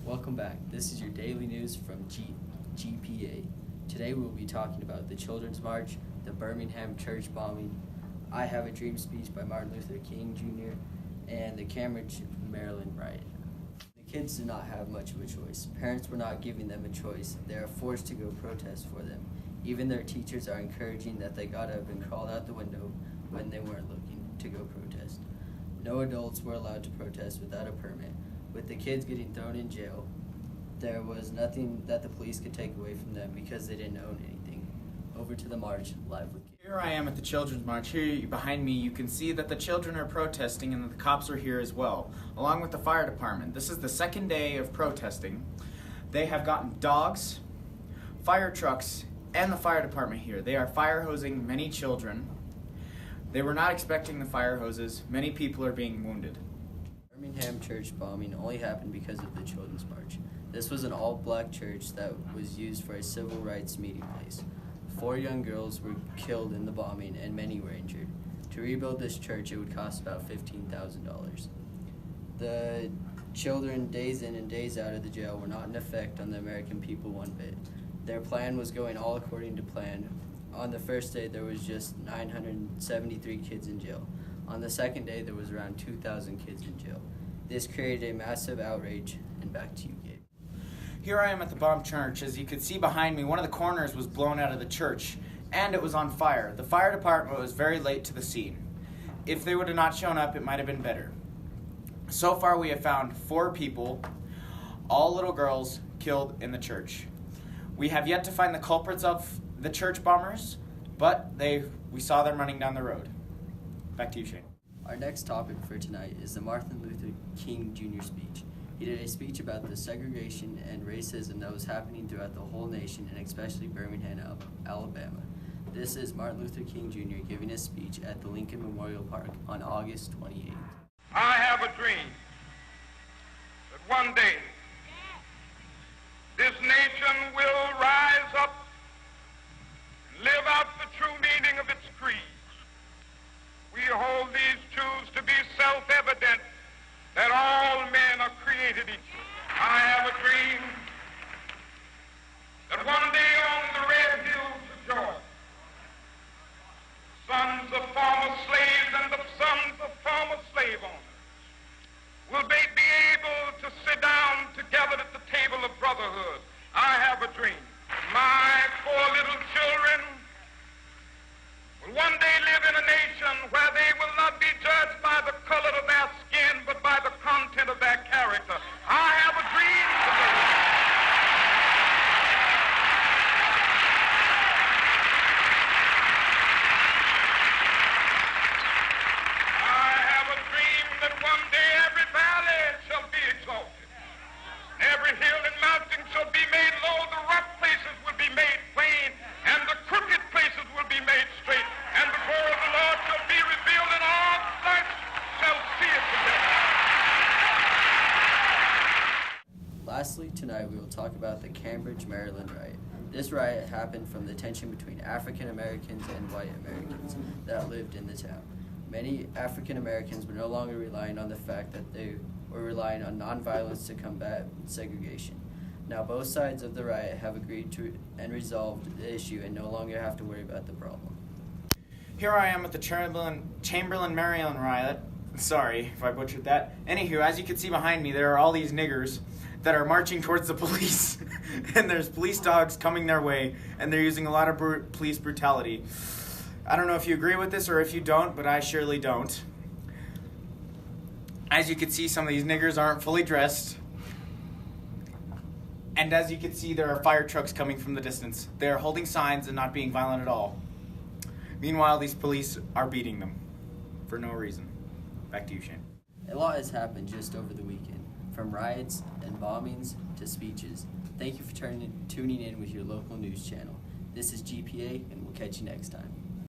Welcome back. This is your daily news from GPA. Today we will be talking about the Children's March, the Birmingham church bombing, I Have a Dream speech by Martin Luther King Jr., and the Cambridge, Maryland riot. The kids did not have much of a choice. Parents were not giving them a choice. They are forced to go protest for them. Even their teachers are encouraging that they got up and crawled out the window when they weren't looking to go protest. No adults were allowed to protest without a permit. With the kids getting thrown in jail, there was nothing that the police could take away from them because they didn't own anything. Over to the march, live with kids. Here I am at the Children's March. Here behind me you can see that the children are protesting and that the cops are here as well, along with the fire department. This is the second day of protesting. They have gotten dogs, fire trucks, and the fire department here. They are fire hosing many children. They were not expecting the fire hoses. Many people are being wounded. Birmingham church bombing only happened because of the Children's March. This was an all-black church that was used for a civil rights meeting place. 4 young girls were killed in the bombing and many were injured. To rebuild this church, it would cost about $15,000. The children, days in and days out of the jail, were not in effect on the American people one bit. Their plan was going all according to plan. On the first day, there was just 973 kids in jail. On the second day, there was around 2,000 kids in jail. This created a massive outrage, and back to you, Gabe. Here I am at the bombed church. As you can see behind me, one of the corners was blown out of the church, and it was on fire. The fire department was very late to the scene. If they would have not shown up, it might have been better. So far, we have found 4 people, all little girls, killed in the church. We have yet to find the culprits of the church bombers, but we saw them running down the road. Back to you, Shane. Our next topic for tonight is the Martin Luther King Jr. speech. He did a speech about the segregation and racism that was happening throughout the whole nation and especially Birmingham, Alabama. This is Martin Luther King Jr. giving his speech at the Lincoln Memorial Park on August 28th. I have a dream that one day this nation will rise up and live out the true meaning of its creed. We hold these truths to be self-evident that all men are created equal. I have a dream that one day on the red hills of Georgia, sons of former slaves and the sons of former slave owners will be able to sit down together at the table of brotherhood. I have a dream. My 4 little children will one day live in a nation where they will not be judged by the color of their skin, but by the content of their character. I have a dream today. I have a dream that one day every valley shall be exalted. Every hill and mountain shall be made low, the rough places will be made plain, and the crooked places will be made straight, and the glory of the Lord shall be revealed, and all flesh shall see it together. Lastly, tonight we will talk about the Cambridge, Maryland riot. This riot happened from the tension between African Americans and white Americans that lived in the town. Many African Americans were no longer relying on the fact that they were relying on nonviolence to combat segregation. Now both sides of the riot have agreed to and resolved the issue and no longer have to worry about the problem. Here I am at the Chamberlain, Maryland riot. Sorry if I butchered that. Anywho, as you can see behind me, there are all these niggers that are marching towards the police. And there's police dogs coming their way, and they're using a lot of police brutality. I don't know if you agree with this or if you don't, but I surely don't. As you can see, some of these niggers aren't fully dressed. And as you can see, there are fire trucks coming from the distance. They're holding signs and not being violent at all. Meanwhile, these police are beating them for no reason. Back to you, Shane. A lot has happened just over the weekend, from riots and bombings to speeches. Thank you for tuning in with your local news channel. This is GPA, and we'll catch you next time.